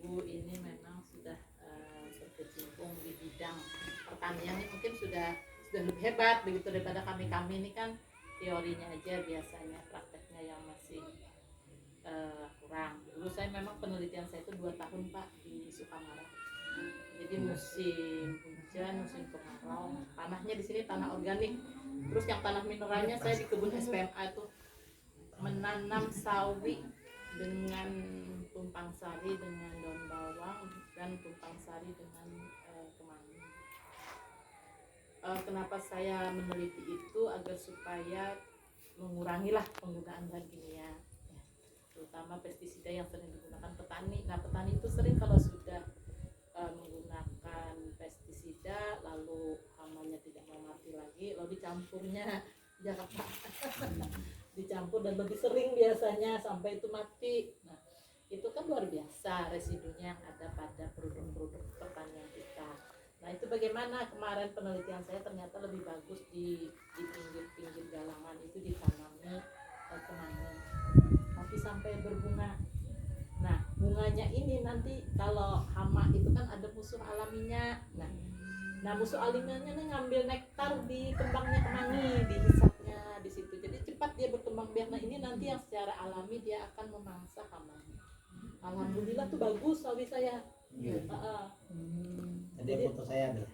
ibu ini memang sudah berkecimpung di bidang pertanian ini mungkin sudah lebih hebat begitu daripada kami ini kan teorinya aja biasanya, prakteknya yang masih kurang. Dulu saya memang penelitian saya itu 2 tahun Pak di Sukamara. Jadi musim hujan, musim kemarau, tanahnya di sini tanah organik. Terus yang tanah mineralnya saya di kebun SPMA itu menanam sawi dengan tumpang sari dengan daun bawang dan tumpang sari dengan kemangi. Kenapa saya meneliti itu agar supaya mengurangilah penggunaan bahan kimia, ya, terutama pestisida yang sering digunakan petani. Nah petani itu sering kalau sudah menggunakan pestisida lalu hamanya tidak mau mati lagi, lalu dicampurnya jangan dicampur dan lebih sering biasanya sampai itu mati. Nah itu kan luar biasa residunya yang ada pada produk-produk pertanian kita. Nah itu bagaimana kemarin penelitian saya ternyata lebih bagus di pinggir-pinggir galangan itu ditanami kemangi, tapi sampai berbunga. Nah bunganya ini nanti kalau hama itu kan ada musuh alaminya. Nah musuh alaminya ngambil nektar di kembangnya kemangi, dihisapnya di situ. Jadi cepat dia berkembang biak. Nah ini nanti yang secara alami dia akan memangsa hamanya. Alhamdulillah tuh bagus sawi saya. Jadi foto saya deh.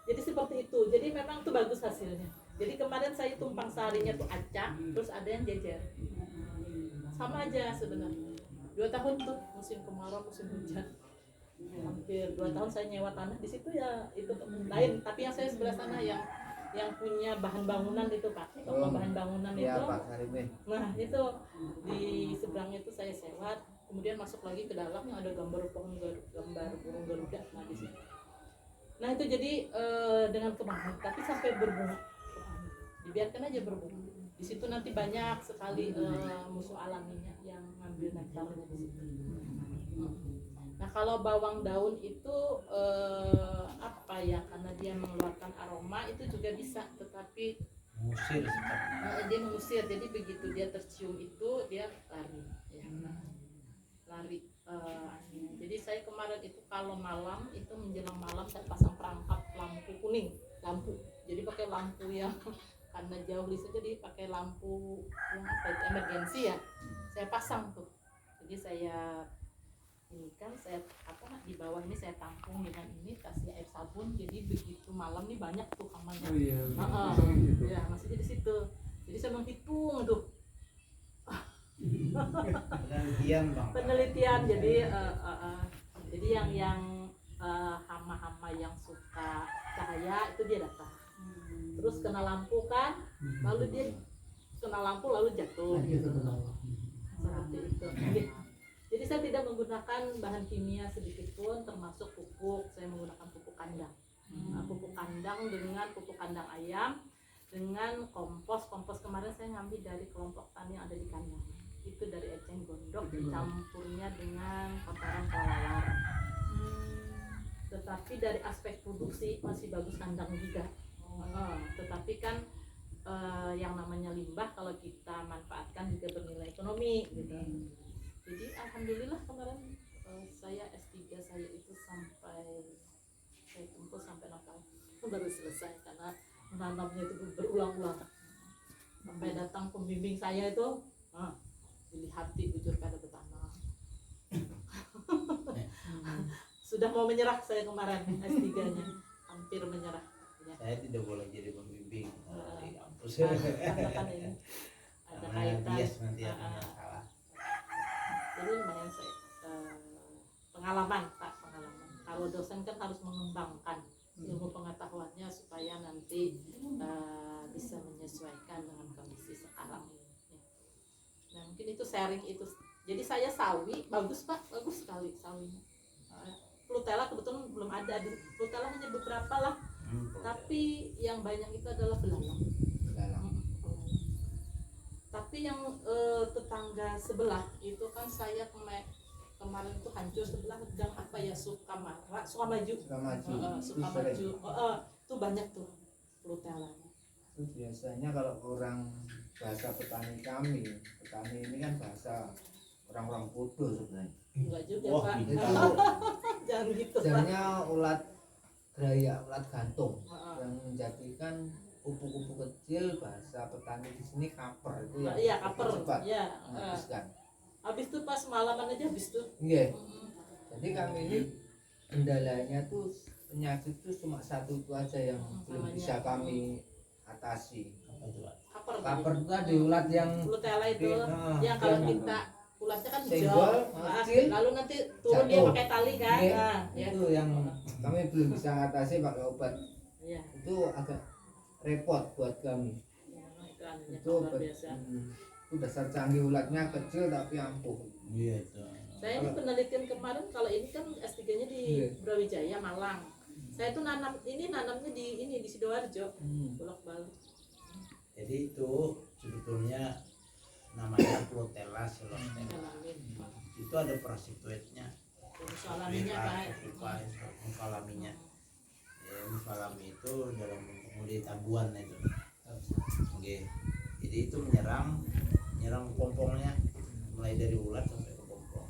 Jadi seperti itu. Jadi memang tuh bagus hasilnya. Jadi kemarin saya tumpang sarinya tuh acak, terus ada yang jejer. Sama aja sebenarnya. 2 tahun tuh musim kemarau, musim hujan. Hampir 2 tahun saya nyewa tanah di situ ya itu lain. Tapi yang saya sebelah sana yang punya bahan bangunan itu Pak. Toko bahan bangunan ya, itu. Pak Sarime. Nah itu di seberangnya itu saya sewa. Kemudian masuk lagi ke dalam yang ada gambar burung Garuda. Nah di situ. Nah itu jadi dengan kemangi, tapi sampai berbunga. Dibiarkan aja berbunga. Di situ nanti banyak sekali musuh alaminya yang ngambil nektarnya di situ. Nah kalau bawang daun itu apa ya? Karena dia mengeluarkan aroma itu juga bisa, tetapi Musir dia mengusir. Jadi begitu dia tercium itu dia lari, ya. Lari. Jadi saya kemarin itu kalau malam itu menjelang malam saya pasang perangkap lampu kuning, lampu. Jadi pakai lampu yang karena jauh listrik jadi pakai lampu yang apa itu emergensi ya. Saya pasang tuh. Jadi saya ini kan saya di bawah ini saya tampung dengan ini kasih air sabun. Jadi begitu malam nih banyak tuh hamanya. Oh iya. Ya masih di situ. Jadi saya menghitung tuh. Penelitian jadi yang hama-hama yang suka cahaya itu dia datang, terus kena lampu kan, lalu dia kena lampu lalu jatuh gitu. Seperti itu. Jadi saya tidak menggunakan bahan kimia sedikit pun, termasuk pupuk. Saya menggunakan pupuk kandang, pupuk kandang dengan pupuk kandang ayam dengan kompos kemarin saya ngambil dari kelompok tani yang ada di kandang. Itu dari eceng gondok dicampurnya dengan kotoran kelelawar. Tetapi dari aspek produksi masih bagus kandang juga. Tetapi kan yang namanya limbah kalau kita manfaatkan juga bernilai ekonomi gitu. Jadi alhamdulillah kemarin saya S3 saya itu sampai saya tempuh sampai 6 tahun baru selesai karena menanamnya itu berulang-ulang. Sampai datang pembimbing saya itu dilihati bujur kada bertanam. Sudah mau menyerah saya kemarin S3-nya, hampir menyerah. Ya. Saya tidak boleh jadi pembimbing di kampus. Karena kan ini ada kaitan. Bias nanti ada masalah. Jadi lumayan saya pengalaman. Kalau dosen kan harus mengembangkan ilmu pengetahuannya supaya nanti bisa menyesuaikan dengan kondisi sekarang ini. Nah mungkin itu sharing itu. Jadi saya sawi bagus Pak, bagus sekali sawinya. Plutela kebetulan belum ada, di Plutela hanya beberapa lah. Tapi yang banyak itu adalah belalang. Tapi yang tetangga sebelah itu kan saya kemarin itu hancur sebelah gang apa ya Sukamaju. Itu banyak tuh Plutelanya. Itu biasanya kalau orang bahasa petani ini kan bahasa orang-orang bodoh sebenarnya. Enggak juga Wah, Pak. gitu. Itu Jangan gitu Pak. sebenarnya ulat geraya, ulat gantung Heeh. yang menjadikan kupu-kupu kecil, bahasa petani di sini kaper itu yang Iya, lebih kaper. cepat Iya. menghabiskan. Habis itu pas malaman aja habis itu. Iya. Jadi kami ini kendalanya tuh penyakit tuh cuma satu itu aja yang belum Namanya. bisa kami atasi. Apa itu, Pak? Kaper. Kaper itu tadi ulat yang Lutella itu Ah, yang kalau yang kita ulatnya kan senggol, hijau. kecil, Lalu nanti turun dia jatuh. pakai tali kan. Iya, Nah, ya. itu yang kami belum bisa atasi pakai obat. Iya. Itu agak repot buat kami. Ya, memang itu anunya Itu luar obat, biasa. itu dasar canggih ulatnya kecil tapi ampuh. Iya itu. Saya ini penelitian kemarin kalau ini kan S3-nya di Iya. Brawijaya Malang. Saya tuh nanamnya di Sidoarjo. Bolak-balik. Jadi itu sebetulnya namanya Plotella celostera. Ngalamin. Itu ada parasitoidnya. Terus alaminya Pak. Mufalaminya. Ya, mufalami itu dalam bentuk mulitabuan itu. Oke. Jadi itu menyerang kepompongnya mulai dari ulat sampai ke pompong.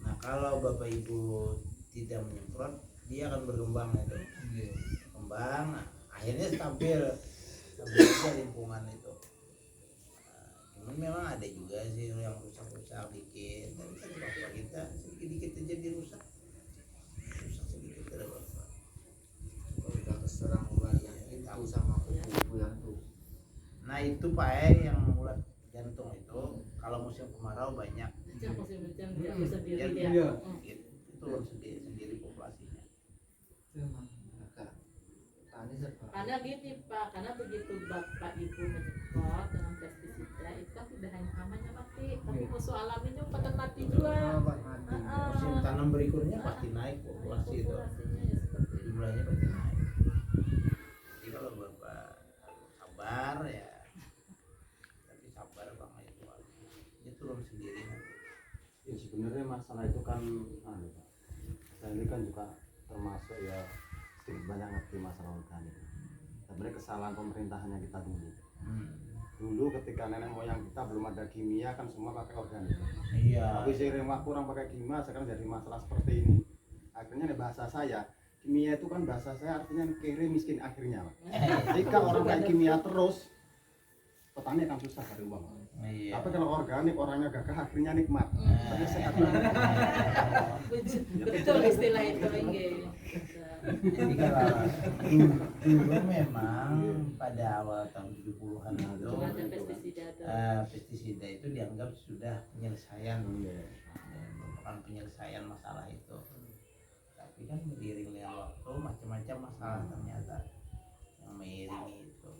Nah, kalau Bapak Ibu tidak menyemprot, dia akan berkembang itu. Berkembang, nah, akhirnya stabil aja lingkungan itu. Cuman memang ada juga sih yang rusak-rusak dikit, tapi kan bapak kita sedikit-dikit aja dirusak sedikit ada bapak. Kalau udah keserang ulat yang itu sama kupu-kupu yang itu. Nah itu Pak yang ulat jantung itu kalau musim kemarau banyak. Sejak musim hujan dia sendiri Iya. dia. Iya. Itu sendiri populasinya. Itu emang agak petani serba. Karena gini Pak, karena begitu Bapak Ibu menyemprot dengan pestisida itu kan tidak hanya amannya mati, tapi Iya. musuh alaminya pada mati juga. Obat mati. Musim tanam berikutnya pasti naik populasi itu. Populasinya ya seperti itu. Jumlahnya pasti naik. Jadi kalau bapak sabar ya, tapi sabar bang itu dia turun sendiri nanti. Ya sebenarnya masalah itu kan Pak. Saya ini kan juga termasuk ya sedikit banyak ngerti masalah organik. Sebenarnya kesalahan pemerintahannya kita dulu. Dulu ketika nenek moyang kita belum ada kimia kan semua pakai organik. Iya. Tapi seiring waktu orang pakai kimia sekarang jadi masalah seperti ini. Akhirnya nih bahasa saya, kimia itu kan bahasa saya artinya kere miskin akhirnya Pak. Jika orang pakai kimia terus, petani akan susah cari uang. Iya. Tapi kalau organik orangnya gagah akhirnya nikmat. Tapi sehat. Betul istilah itu Inge. Jadi kalau dulu memang pada awal tahun 70-an itu Ada pestisida tuh. pestisida itu dianggap sudah penyelesaian, merupakan penyelesaian masalah itu. Tapi kan beriring dengan waktu macam-macam masalah ternyata yang mengiringi itu,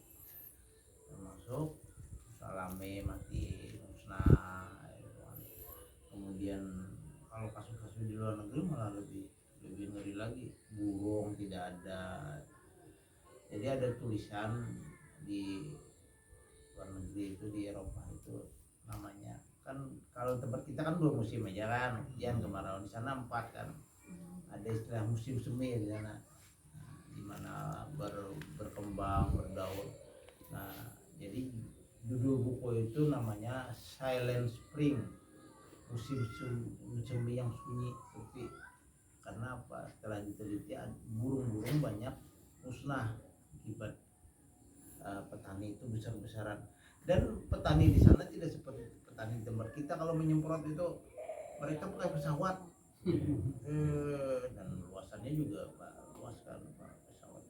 termasuk salame mati musnah, gitu kan. Kemudian kalau kasus-kasus di luar negeri malah lebih ngeri lagi, burung tidak ada. Jadi ada tulisan di luar negeri itu, di Eropa itu namanya kan, kalau tempat kita kan 2 musim aja kan, hujan kemarau, di sana 4 kan. Ada istilah musim semi di sana, di mana berkembang berdaun. Nah jadi judul buku itu namanya Silent Spring, musim semi yang sunyi sepi. Karena apa? Setelah diteliti burung-burung banyak musnah akibat petani itu besar-besaran. Dan petani di sana tidak seperti petani di tempat kita. Kalau menyemprot itu mereka pakai pesawat, dan luasannya juga luas kan pesawat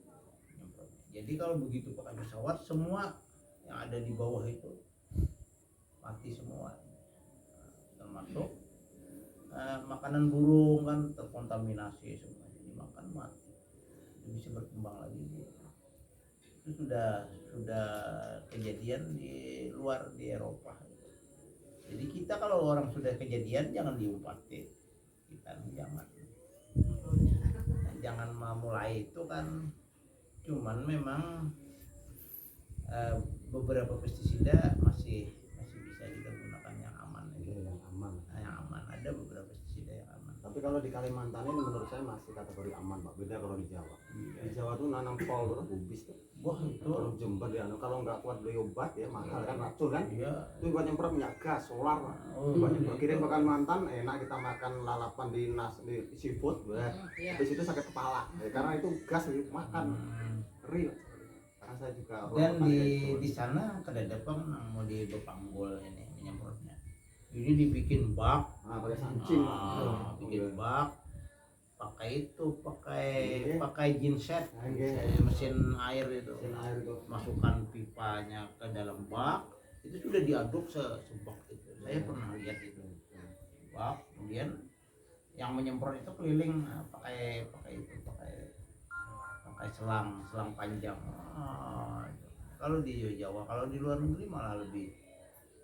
menyemprot. Jadi kalau begitu pakai pesawat, semua yang ada di bawah itu mati semua, termasuk makanan burung kan terkontaminasi semua, jadi makan mati, itu bisa berkembang lagi. Itu sudah kejadian di luar, di Eropa. Jadi kita kalau orang sudah kejadian jangan diumpatin, kita jangan memulai itu kan. Cuman memang beberapa pestisida masih bisa kita gunakan yang aman itu. Yang aman. Yang aman, ada beberapa pestisida yang aman. Tapi kalau di Kalimantan ini menurut saya masih kategori aman Pak, beda kalau di Jawa. Di Jawa tuh nanam kol terus bubis tuh. Wah itu Terus jember ya, kalau nggak kuat beli obat ya mahal kan, racun kan. iya. Itu buat nyemprot minyak gas, solar Pak. Oh, Buat nyemprot kirim ke Kalimantan, enak kita makan lalapan di seafood, wah. Iya. Habis itu sakit kepala, ya, karena itu gas makan, real. Karena saya juga Dan di sana kedadapan mau di Bepanggul ini menyemprotnya. Ini dibikin bak, pakai sancing. bikin bak, pakai pakai genset, Oke. mesin air itu, Mesin air itu. masukkan pipanya ke dalam bak, itu sudah diaduk sebak itu. Saya pernah lihat itu bak, kemudian yang menyemprot itu keliling pakai selang panjang. Kalau di Jawa, kalau di luar negeri malah lebih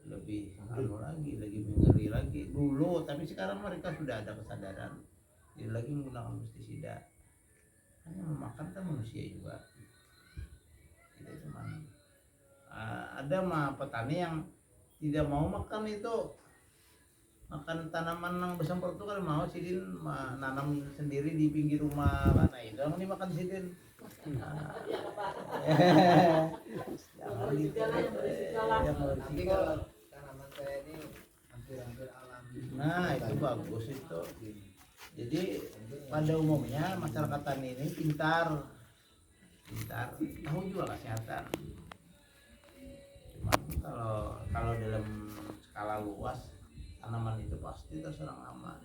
lebih ngeri lagi dulu, tapi sekarang mereka sudah ada kesadaran tidak lagi menggunakan pestisida, hanya memakan kan manusia juga, tidak cuma ada petani yang tidak mau makan itu, makan tanaman yang bersemprot itu kan mau sidin nanam sendiri di pinggir rumah mana itu yang dimakan sidin. Jangan gitu. Tapi kalau tanaman saya ini hampir alami. Nah itu bagus itu. Jadi pada umumnya masyarakat tani ini pintar, tahu juga kesehatan. Cuman kalau dalam skala luas tanaman itu pasti terserang hama.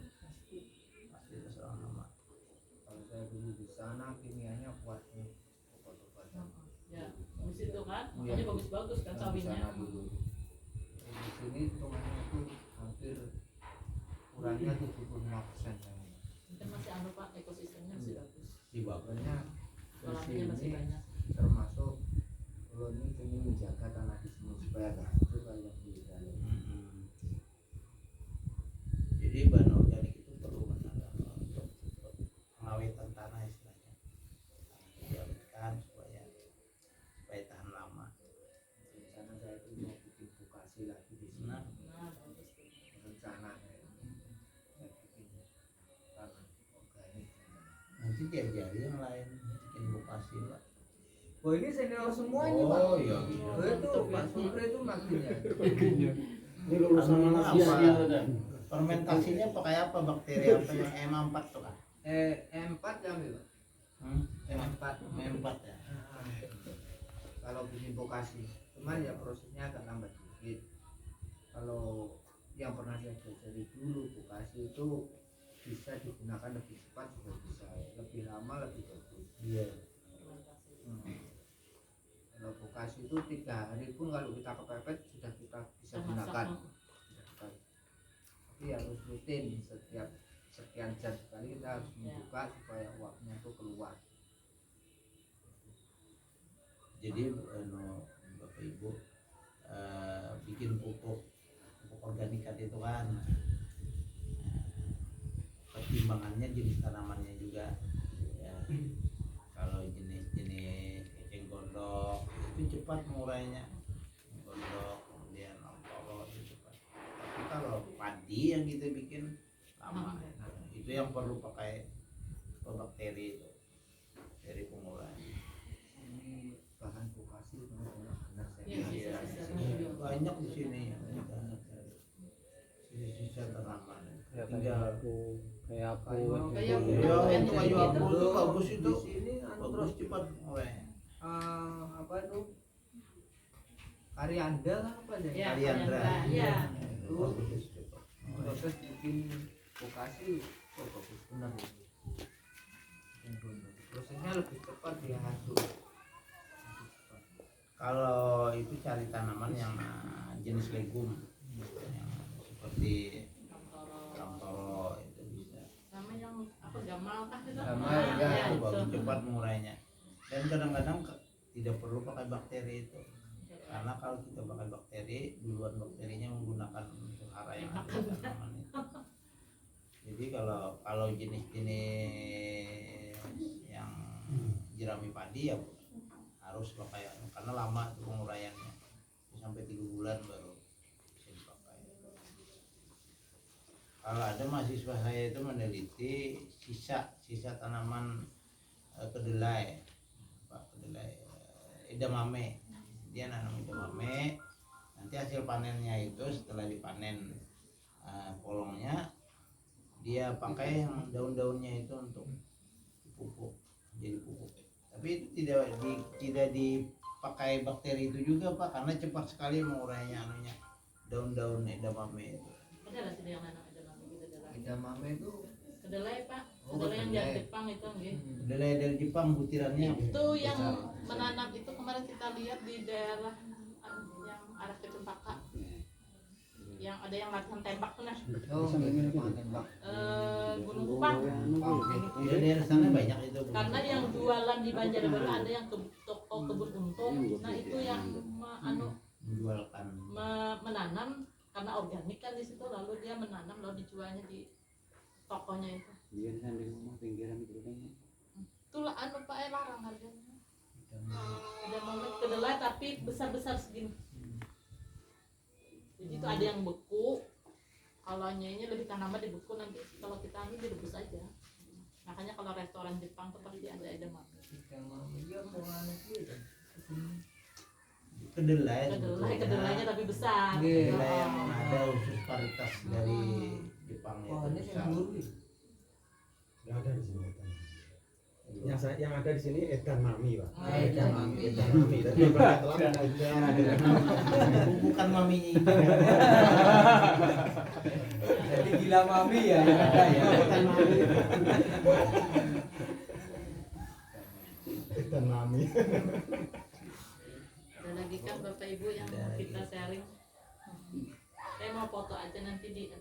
Kalau saya dulu di sana kimianya kuat nih. Ya, bagus itu kan, makanya bagus-bagus kan Di sawitnya. sana dulu. Di sini hitungannya itu hampir kurangnya 75% saya. Kan masih anu Pak, ekosistemnya masih bagus. Di bawah. Makanya di Kolamnya masih sini banyak. termasuk kalau ini ingin menjaga tanah di sini supaya nggak hancur kayak di dalam. Jadi bahan organik itu perlu untuk pengawetan tanah istilahnya, diawetkan supaya tahan lama. Di sana saya itu mau bikin bukasi lagi di sini. Nah, Nah, bagus tuh. Rencananya saya bikin tanah organik. nanti diajari yang lain bikin bukasi Pak. Oh ini senior semua ini Pak. Oh iya. Oh, itu Pak Supri itu makinnya. Ini lulusan mana sih? Fermentasinya pakai apa, bakteri apa yang M4 tuh kan? M4 ya Pak. M4. M4 ya. Kalau bikin bokasi, cuman ya prosesnya agak lambat sedikit. Kalau yang pernah saya pelajari dulu, bokasi itu bisa digunakan lebih cepat juga bisa, lebih lama lebih bagus. Iya. Kalau bokasi itu 3 hari pun kalau kita kepepet sudah kita bisa gunakan. Tapi harus rutin, setiap sekian jam sekali kita harus membuka supaya uapnya itu keluar. Jadi Bapak Ibu bikin pupuk organik itu kan, pertimbangannya jenis tanamannya juga ya. Kalau jenis eceng gondok itu cepat mengurainya, gondok kemudian lampau itu cepat. Tapi kalau padi yang kita bikin lama, itu yang perlu pakai bakteri itu, dari pengurai. Ini bahan bokasi benar-benar saya Iya, Iya, banyak di sini sisa tanaman. Tinggal kayak apa? Kayak ya itu kayu abu itu bagus itu, di sini bagus cepat mulai. apa itu Arianda lah apa deh Ya, Kaliandra. Iya. itu Bagus cepat. proses bikin bokasi bagus benar itu. Prosesnya lebih cepat dia hancur. Kalau itu cari tanaman yang jenis legum, yang seperti kamtoro itu bisa. Sama yang apa gamal kah itu? Gamal, Nah, ya, Itu itu. bagus cepat mengurainya. Dan kadang-kadang tidak perlu pakai bakteri itu, karena kalau kita pakai bakteri, duluan bakterinya menggunakan unsur hara yang ada di tanaman itu. Jadi kalau jenis-jenis yang jerami padi ya harus pakai, karena lama itu penguraiannya, sampai 3 bulan baru bisa dipakai. kalau ada mahasiswa saya itu meneliti sisa tanaman kedelai, edamame. Dia nanam edamame, nanti hasil panennya itu setelah dipanen polongnya dia pakai yang daun-daunnya itu untuk pupuk, jadi pupuk. Tapi itu tidak dipakai bakteri itu juga Pak, karena cepat sekali mengurainya daun-daun edamame itu. Ada nggak sih yang nanam edamame gitu dalam Edamame itu kedelai Pak? Oh, Kedelai yang kedelai. dari Jepang itu nggih. Kedelai dari Jepang butirannya Itu yang besar. menanam itu kemarin kita lihat di daerah yang arah ke Cempaka. Yang ada yang latihan tembak tuh nah. oh lapangan tembak. Gunung Kupang. Ya, daerah sana banyak itu. Karena yang jualan di Banjarbaru ada yang ke toko kebun untung. Nah itu yang menjualkan. menanam karena organik kan di situ, lalu dia menanam lalu dijualnya di tokonya itu. Iya kan di rumah pinggiran gitu kan. Itulah Pak larang harganya. Ada momen kedelai tapi besar-besar segini. Jadi itu ada yang beku. Kalau ini lebih tanaman dibeku, nanti kalau kita ambil direbus aja. Makanya kalau restoran Jepang tuh pasti ada edamame. Edamame dia mau anu gitu. Kedelainya tapi besar. Iya. Kedelai yang ada khusus varietas dari Jepang itu Pohonnya besar. yang dulu. Nggak ada di sini edan. Yang ada di sini edan mami pak. Edamame. Edan mami. Tapi berangkat telat Bukan maminya itu. Jadi gila mami ya yang ada ya. Bukan mami. edan mami. Ada lagi kan Bapak Ibu yang mau kita sharing. Saya mau foto aja nanti di